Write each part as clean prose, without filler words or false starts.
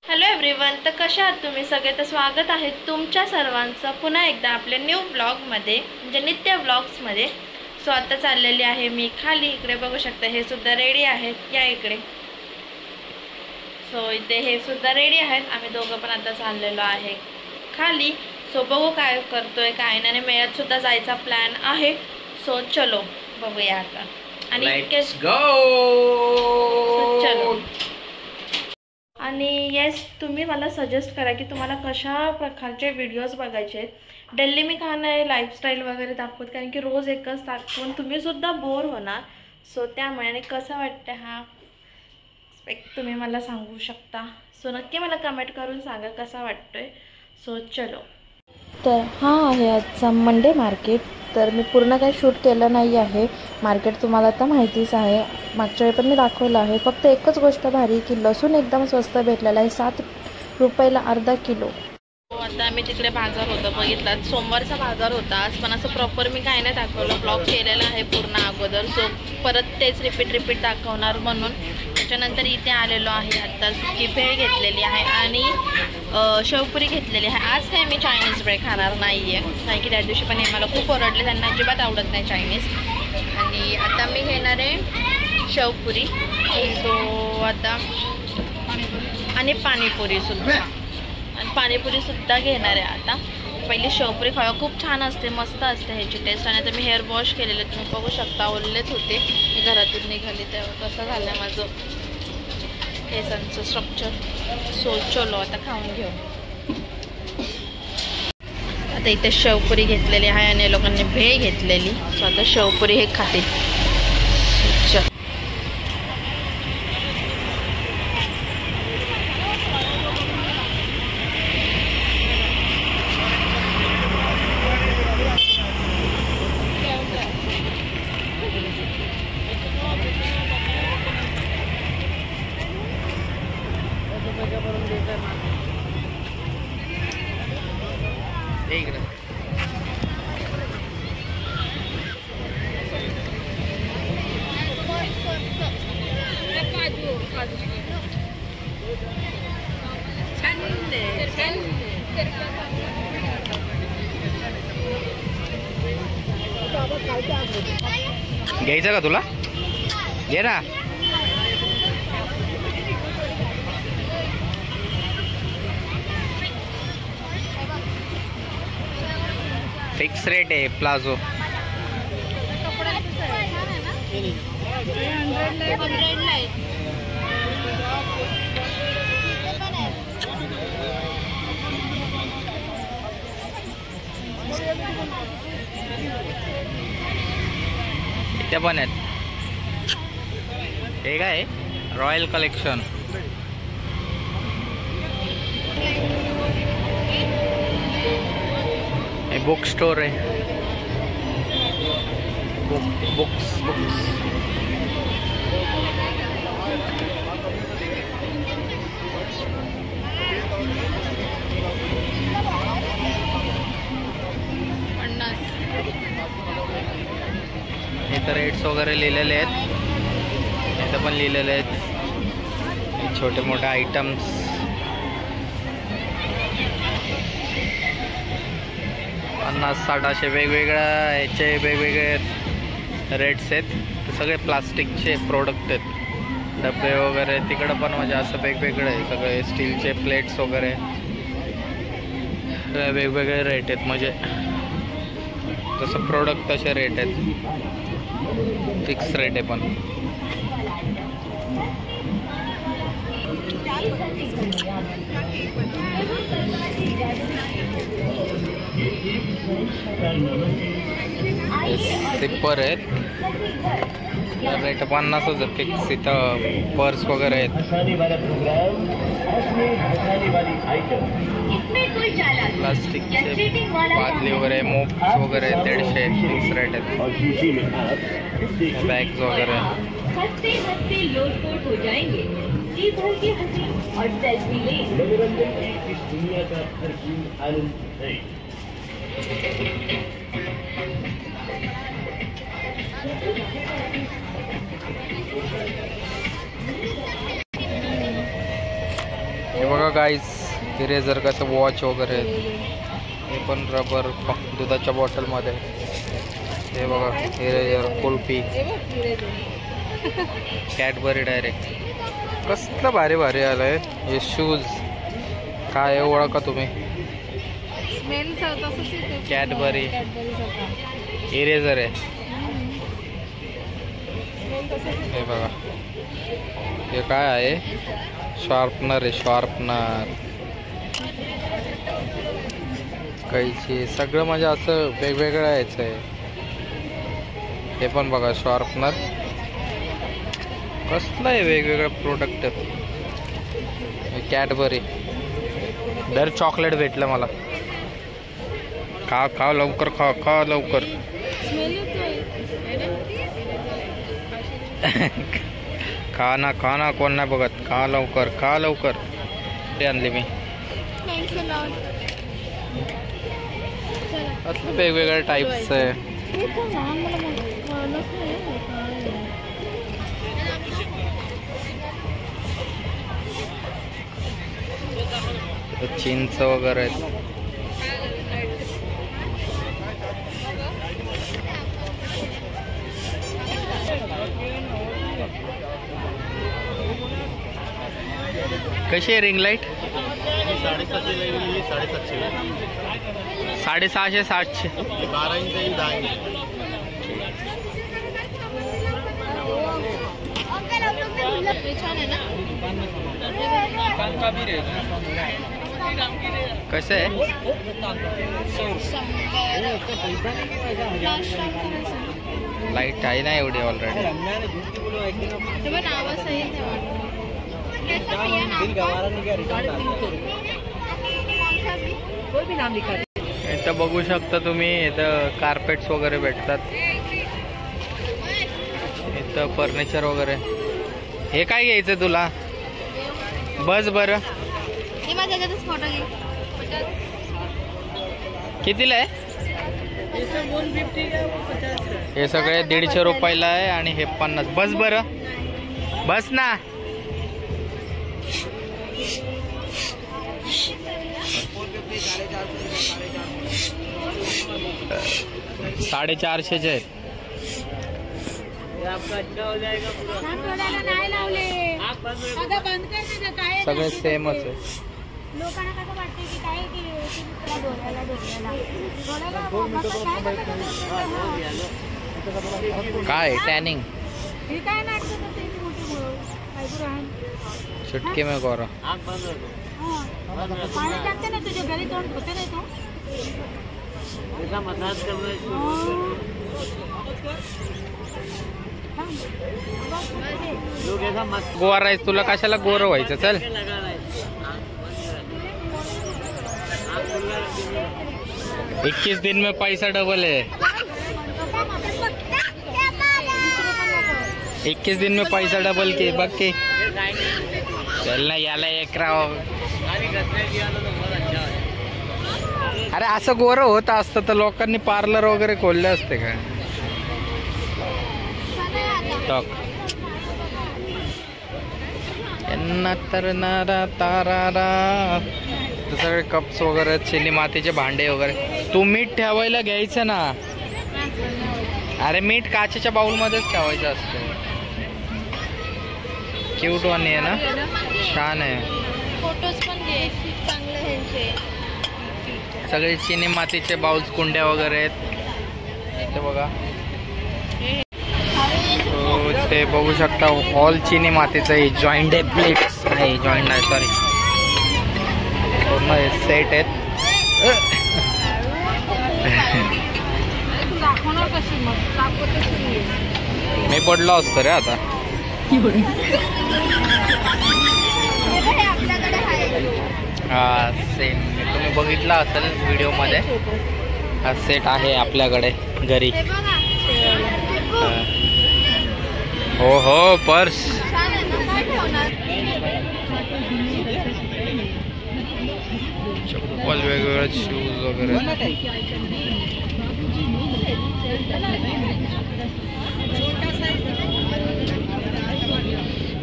Hello everyone, तर कशा आहात तुम्ही सगळे? तर स्वागत आहे तुमच्या सर्वांचं पुन्हा एकदा आपल्या न्यू ब्लॉगमध्ये, म्हणजे नित्य ब्लॉग्समध्ये. सो आता चाललेली आहे मी खाली. इकडे बघू शकता, हे सुद्धा रेडी आहेत. या इकडे. सो इथे हे सुद्धा रेडी आहेत. आम्ही दोघं पण आता चाललेलो आहे खाली. सो बघू काय करतोय काय नाही. मेळ्यात सुद्धा जायचा प्लॅन आहे. सो चलो बघूया आता. आणि लेट्स गो. चलो. आणि येस, तुम्ही मला सजेस्ट करा की तुम्हाला कशा प्रकारचे व्हिडिओज बघायचे आहेत. डेली मी का नाही लाईफस्टाईल वगैरे दाखवत, कारण की रोज एकच दाखवून तुम्हीसुद्धा बोर होणार. सो त्यामुळे आणि कसं वाटतं हा तुम्ही मला सांगू शकता. सो नक्की मला कमेंट करून सांगा कसा वाटतोय. सो चलो. तर हा आहे आजचा मंडे मार्केट. तर मी पूर्ण काही शूट केलं नाही आहे. मार्केट तुम्हाला आता माहितीच आहे, मागच्या वेळी पण मी दाखवलं आहे. फक्त एकच गोष्ट भारी की लसूण एकदम स्वस्त भेटलेला आहे, 7 रुपयाला अर्धा किलो. आता आम्ही तिकडे बाजार होता बघितला. सोमवारचा बाजार होता आज, पण असं प्रॉपर मी काय नाही दाखवलं. ब्लॉग केलेला आहे पूर्ण अगोदर. सो परत तेच रिपीट दाखवणार म्हणून. त्याच्यानंतर इथे आलेलो आहे. आता सुकी भेळ घेतलेली आहे आणि शेवपुरी घेतलेली आहे. आज काय मी चायनीज भेळ खाणार नाही आहे, कारण की त्या दिवशी पण हे मला खूप ओरडले, त्यांना अजिबात आवडत नाही चायनीज. आणि आता मी घेणार आहे शेवपुरी. सो आता आणि पाणीपुरीसुद्धा. आणि पाणीपुरीसुद्धा घेणार आहे आता. पहिली शेवपुरी खावा, खूप छान असते, मस्त असते ह्याची टेस्ट. आणि आता मी हेअर वॉश केलेले, तुम्ही बघू शकता. ओल्लेच होते, मी घरातून निघाली तेव्हा. कसं झालं आहे माझं केसांचं स्ट्रक्चर. सो चलो आता खाऊन घेऊ. आता इथे शेवपुरी घेतलेली आहे आणि लोकांनी भेळ घेतलेली. सो आता शेवपुरी हे खाते. घ्यायचं का तुला? घे ना. फिक्स रेट आहे प्लाझो. इथे पण आहेत. हे काय रॉयल कलेक्शन. हे बुक स्टोर आहे. बुक्स इथं रेट्स वगैरे लिहिलेले आहेत. इथं पण लिहिलेले आहेत छोटे मोठे आयटम्स. पन्नास 60 असे वेगवेगळ्या ह्याचे वेगवेगळे रेट्स आहेत. सगळे प्लास्टिकचे प्रोडक्ट आहेत. डबे वगैरे तिकडं पण म्हणजे असं वेगवेगळे आहे. सगळे स्टीलचे प्लेट्स वगैरे वेगवेगळे रेट आहेत. म्हणजे जसं प्रोडक्ट तसे रेट आहेत. फिक्स रेट आहे पण. स्लिपर आहेत. रेट 50च आहे फिक्स. इथं पर्स वगैरे आहेत. प्लास्टिकचे बादली वगैरे मोप्स वगैरे 150 फिक्स रेट आहेत. बैग्स वगैरह हे बघा गाईस, इरेझर कसं वॉच वगैरे हे पण रबर दुधाच्या बॉटलमध्ये. हे बघा इरेझर, कुल्फी, कॅडबरी डायरेक्ट. कसलं भारी भारी आलंय. हे शूज काय ओळखा तुम्ही? कॅडबरी इरेझर आहे. हे बघा हे काय आहे? शार्पनर आहे, शार्पनर. कैची सगळं म्हणजे असं वेगवेगळं यायचं आहे. हे पण बघा शार्पनर. कसलं आहे? वेगवेगळे प्रोडक्ट आहेत. कॅडबरी दर चॉकलेट भेटलं मला. खा खा लवकर, खा खा लवकर. खा ना कोण नाही बघत. खा लवकर, खा लवकर. ते आणली मी. असलं वेगवेगळ्या टाईप्स आहे. चिंच वगैरे आहेत. कशी आहे रिंग लाईट? 650 700. 12 inch 10 inch. कसं आहे? लाईट आहे ना एवढी ऑलरेडी. इथं बघू शकता तुम्ही, इथं कार्पेट्स वगैरे भेटतात. इथं फर्निचर वगैरे. हे काय घ्यायचं तुला? बस बरं. कितीला आहे? हे सगळे 150 रुपयाला आहे आणि हे 50. बस बरं, बस ना. 450 आहेत. सगळे सेमच आहे. काय टॅनिंग? चुटकी में गोरा. गोवा राईस तुला कशाला गोरं व्हायचं? चल. इक्कीस दिन में पैसा डबल है. 21 दिन में पैसा डबल के बघ के. चल ना, याला एक राव. अरे असं गोरं होत असतं तर लोकांनी पार्लर वगैरे खोलले असते का? टॉक तर नारा तारारा. सगळे कप्स वगैरे, चिनी मातीचे भांडे वगैरे. तू मीठ ठेवायला घ्यायचं ना. अरे मीठ काचेच्या बाउल मध्येच ठेवायचं असतं. क्यूट वाणी आहे ना, छान आहे. फोटोज पण घे चांगले ह्यांचे. सगळे चिनी मातीचे बाउल्स, कुंड्या वगैरे आहेत. ते बघा, ते बघू शकता. ऑल चिनी मातीचं आहे. जॉईंट प्लेट्स नाही, जॉईंट नाही, सॉरी. पूर्ण सेट आहेत. मी पडलो असतो रे आता. हा सेम तुम्ही बघितला असेल व्हिडिओ मध्ये. हा सेट आहे आपल्याकडे घरी. हो हो, पर्स. चप्पल वेगवेगळे, शूज वगैरे.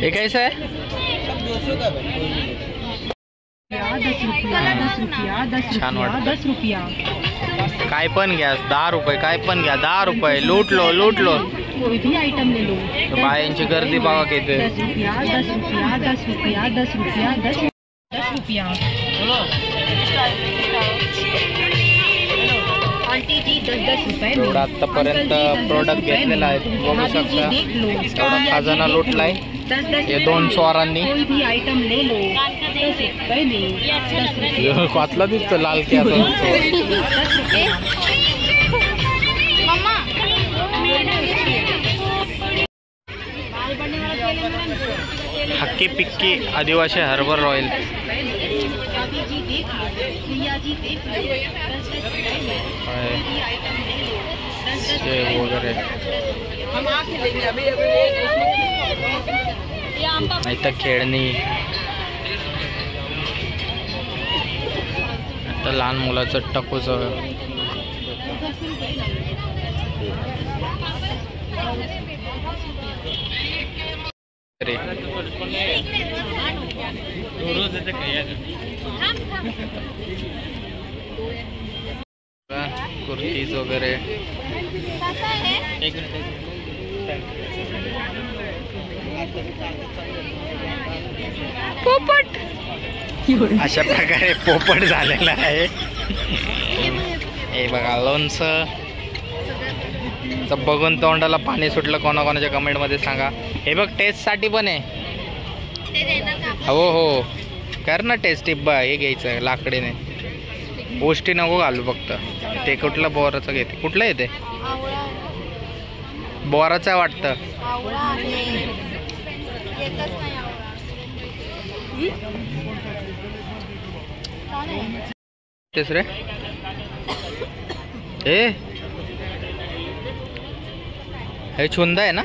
हे कैसा है? छान वाटतं. काय पण घ्या, 10 रुपये, काय पण घ्या, 10 रुपये. लूटलो लूटलो. बायांची गर्दी बघा किती. एवढा आतापर्यंत प्रोडक्ट घेतलेला आहे, बघू शकता. एवढा खजाना लुटलाय हे 2 स्वारांनी. वाचला दिसतो लाल की हक्की पिक्की आदिवासी हर्बल रॉयल वगैरे. नाही तर खेळणी. आता लहान मुलाचं टकूचं कुर्तीज वगैरे. पोपट अशा प्रकारे पोपट झालेला आहे. हे बघा लोणचं. तर बघून तोंडाला पाणी सुटलं. कोणाकोणाच्या कमेंटमध्ये सांगा. हे बघ टेस्टसाठी पण आहे. हो हो कर ना टेस्ट. टिब्बा हे घ्यायचं लाकडीने. गोष्टी नको घालू फक्त. ते कुठलं बोराचं घेते. कुठलं येते बोराचं वाटतं. तिसरे हे छुंदा आहे ना.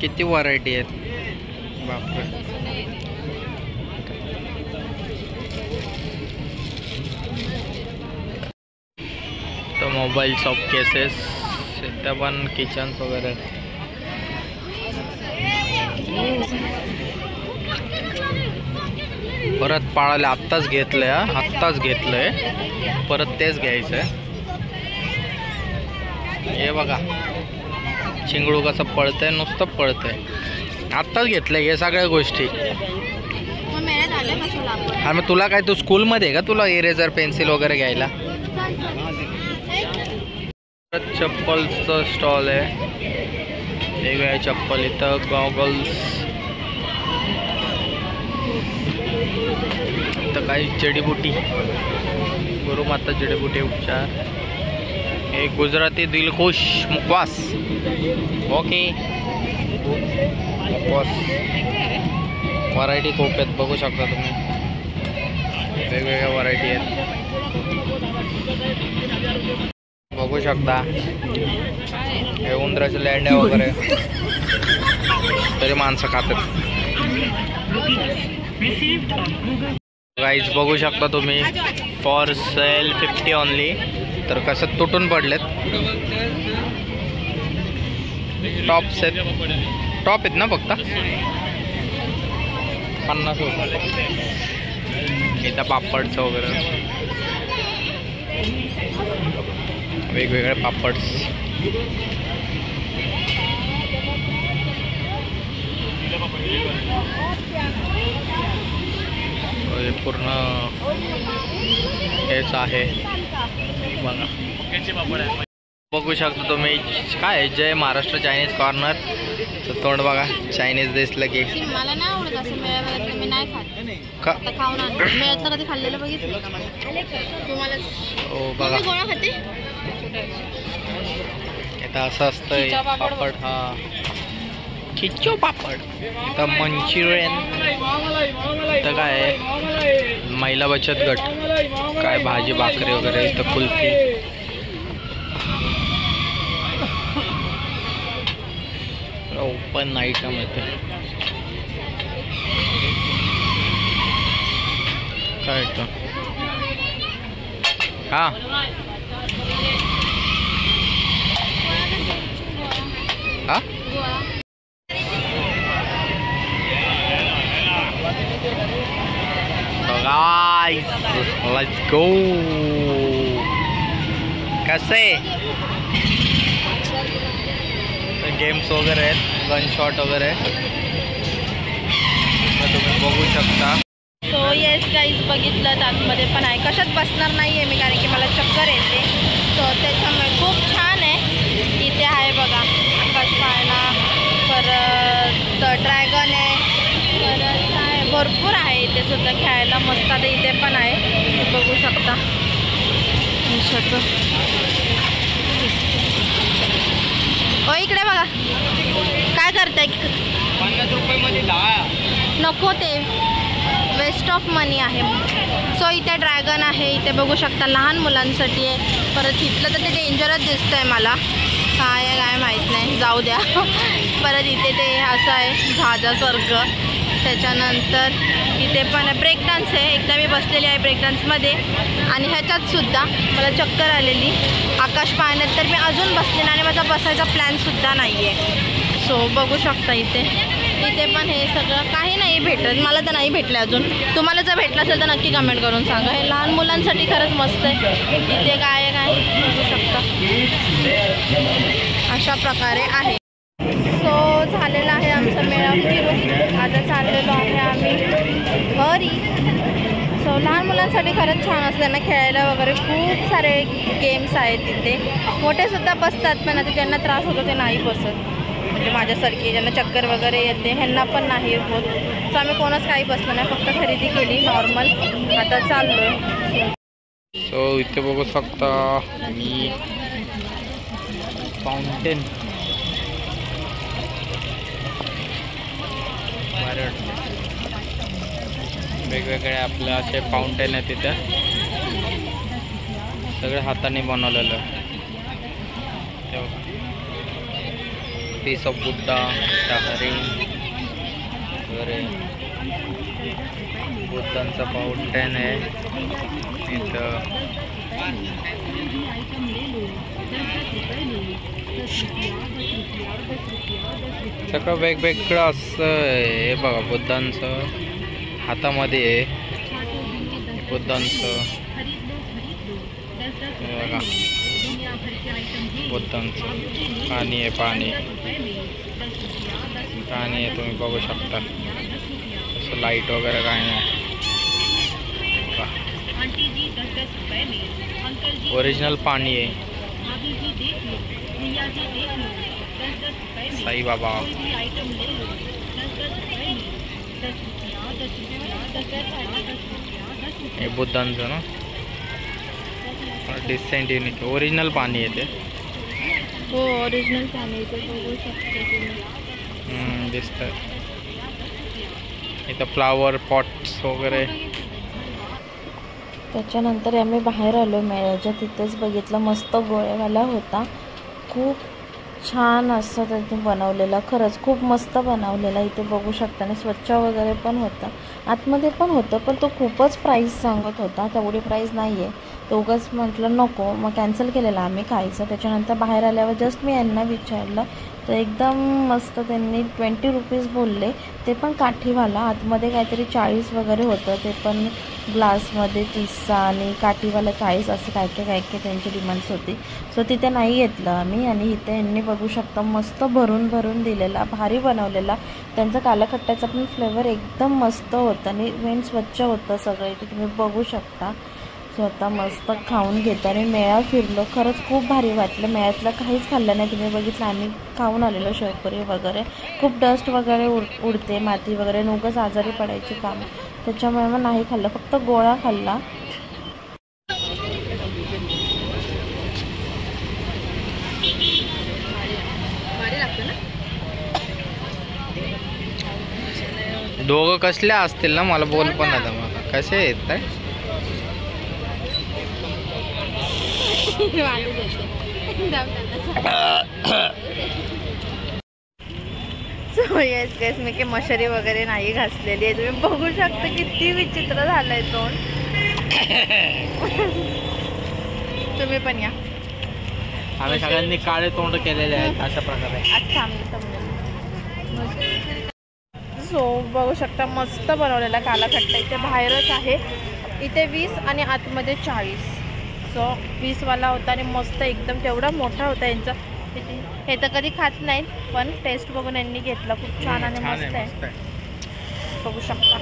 किती व्हरायटी आहेत बापरे. तर मोबाईल शॉप केसेस इथं पण किचन्स वगैरे. परत पाळायला आत्ताच घेतलंय. आत्ताच घेतलंय. परत तेच घ्यायचंय. हे बघा चिंगडू कसं पळतंय. नुसतं पळतंय. आत्ताच घेतलंय हे सगळ्या गोष्टी. हा मग तुला काय, तू स्कूलमध्ये आहे का तुला इरेझर पेन्सिल वगैरे घ्यायला. चप्पलचं स्टॉल आहे. वेगवेगळ्या चप्पल इथं. गॉगल्स इथं. काही जडीबुटी. गुरुमाता जडीबुटी उपचार. एक गुजराती दिलखुश मुखवास. ओके मुखवास. व्हरायटी खूप आहेत बघू शकता तुम्ही. वेगवेगळ्या व्हरायटी आहेत बघू शकता. हे उंदराच्या लेंड्या वगैरे तरी माणसं खातात. गाईज बघू शकता तुम्ही. For sale 50 only. तर कसं तुटून पडलेत. टॉप्स आहेत. टॉप आहेत ना फक्त 50 रुपये. इथं पापडचं वगैरे वेगवेगळे पापड्स. हे पूर्ण हेच आहे बघा. बघू शकता तुम्ही. काय जय महाराष्ट्र चायनीज कॉर्नर. तर तोंड बघा चायनीज दिसलं की. मला नाही आवडत असं मिळालं. मी नाही खात. खाऊन मिळत कधी खाल्लेलं बघितलं तुम्हाला. हो बघा गोळा खाते. इथं असं असतंय पापड. हा खिच्चो पापड. इथं मंचुरियन. इथं काय आहे महिला बचत गट. काय भाजी भाकरी वगैरे. इथं कुल्फी. ओपन आयटम येते. काय येतं हा हा गाइस लेट्स गो. कसे गेम्स वगैरे आहेत, गन शॉट वगैरे तुम्ही बघू शकता. सो येस गाईज, बघितलं आतमध्ये पण आहे. कशात बसणार नाही आहे मी, कारण की मला चक्कर येते. सो त्याच्यामुळे खूप छान आहे. इथे आहे बघा आकाश पाळणा, परत ड्रॅगन आहे, परत काय भरपूर आहे इथे सुद्धा खेळायला. मस्त आता इथे पण आहे, बघू शकता. ओ इकडे बघा काय करताय. 50 रुपयामध्ये 10 नको, ते वेस्ट ऑफ मनी आहे. सो इथे ड्रॅगन आहे, इथे बघू शकता लहान मुलांसाठी आहे. परत इथलं तर ते डेंजरच दिसतं आहे मला, काय आहे काय माहीत नाही, जाऊ द्या. परत इथे ते असं आहे जहाजासारखं. त्याच्यानंतर इथे पण ब्रेक डान्स आहे. एकदा मी बसलेली आहे ब्रेक डान्समध्ये, आणि ह्याच्यातसुद्धा मला चक्कर आलेली. आकाश पाळण्यात तर मी अजून बसले नाही, आणि माझा बसायचा प्लॅनसुद्धा नाही आहे. सो बघू शकता इथे पण हे सगळं काही नाही भेटत मला, तर नाही भेटलं अजून. तुम्हाला जर भेटलं असेल तर नक्की कमेंट करून सांगा. हे लहान मुलांसाठी खरंच मस्त आहे. इथे काय आहे काय बघू शकता, अशा प्रकारे आहे. सो झालेला आहे आमचा मेळा फिरून. आता चाललेलो आहे आम्ही घरी. सो लहान मुलांसाठी खरंच छान असतं, त्यांना खेळायला वगैरे खूप सारे गेम्स आहेत तिथे. मोठेसुद्धा बसतात, पण आता ज्यांना त्रास होतो ते नाही बसत, म्हणजे माझ्यासारखी ज्यांना चक्कर वगैरे येते ह्यांना पण नाही होत. सो आम्ही कोणच काही बसलो नाही, फक्त खरेदी केली नॉर्मल. आता चाललो आहे. सो इथे बघू शकता मी फाउंटेन, वेगवेगळे आपले असे फाउंटेन आहे तिथे, सगळे हाताने बनवलेलं. पीस ऑफ बुद्धा, हरिण वगैरे, बुद्धांचा फाउंटेन आहे इथं. सगळं वेगवेगळं असं हे बघा. बुद्धांचं हातामध्ये आहे, बुद्धांचं बघा, बुद्धांचं पाणी आहे, पाणी आहे तुम्ही बघू शकता. असं लाईट वगैरे काय नाही, ओरिजिनल पाणी आहे. साई बाबा, हे बुद्धांचं ना, डिसेंट युनिक ओरिजिनल पाणी आहे ते. हो ओरिजिनल पाणी इथे बघू शकता तुम्ही. दिसतं इथं फ्लावर पॉट्स वगैरे. त्याच्यानंतर आम्ही बाहेर आलो मेळ्याच्या. तिथेच बघितलं मस्त गोळेवाला होता, खूप छान असं त्याने बनवलेलं, खरंच खूप मस्त बनवलेला. इथे बघू शकता आणि स्वच्छ वगैरे पण होतं, आतमध्ये पण होतं, पण तो खूपच प्राईस सांगत होता. तेवढी प्राईस नाही आहे, तो उगाच म्हटलं नको, मग कॅन्सल केलेलं आम्ही खायचं. त्याच्यानंतर बाहेर आल्यावर जस्ट मी यांना विचारलं तर एकदम मस्त त्यांनी 20 रुपीज बोलले, ते पण काठीवाला. आतमध्ये काहीतरी 40 वगैरे होतं, ते पण ग्लासमध्ये 30 आणि काठीवाला 40, असं काय काय त्यांची डिमांड्स होती. सो तिथे नाही घेतलं आम्ही. आणि इथे यांनी बघू शकता मस्त भरून भरून दिलेला, भारी बनवलेला. त्यांचा कालाखट्ट्याचा पण फ्लेवर एकदम मस्त होता आणि मेन स्वच्छ होतं सगळं. इथे तुम्ही बघू शकता. स्वतः मस्त खाऊन घेतो आणि मेळा फिरलो, खरंच खूप भारी वाटलं. मेळ्यातलं काहीच खाल्लं नाही, तुम्ही बघितलं आम्ही खाऊन आलेलो शेवपुरी वगैरे. खूप डस्ट वगैरे उडते, माती वगैरे, उगाच आजारी पडायची काम, त्याच्यामुळे मग नाही खाल्लं, फक्त गोळा खाल्ला. दोघं कसल्या असतील ना, मला बोल पण आता मला कसे आहेत काय. सो येस गाईस, मी काही मशरी वगैरे नाही घासलेली आहे. तुम्ही बघू शकता किती विचित्र झालंय तोंड. तुम्ही पण या. आम्ही सगळ्यांनी काळे तोंड केलेले आहेत अशा प्रकारे. अच्छा. सो बघू शकता मस्त बनवलेला काला खट्टा. इथे बाहेरच आहे, इथे 20 आणि आतमध्ये 40. सो 20वाला होता आणि मस्त एकदम केवढा मोठा होता यांचा. हे तर कधी खात नाहीत पण टेस्ट बघून यांनी घेतला. खूप छान आणि मस्त आहे, बघू शकता.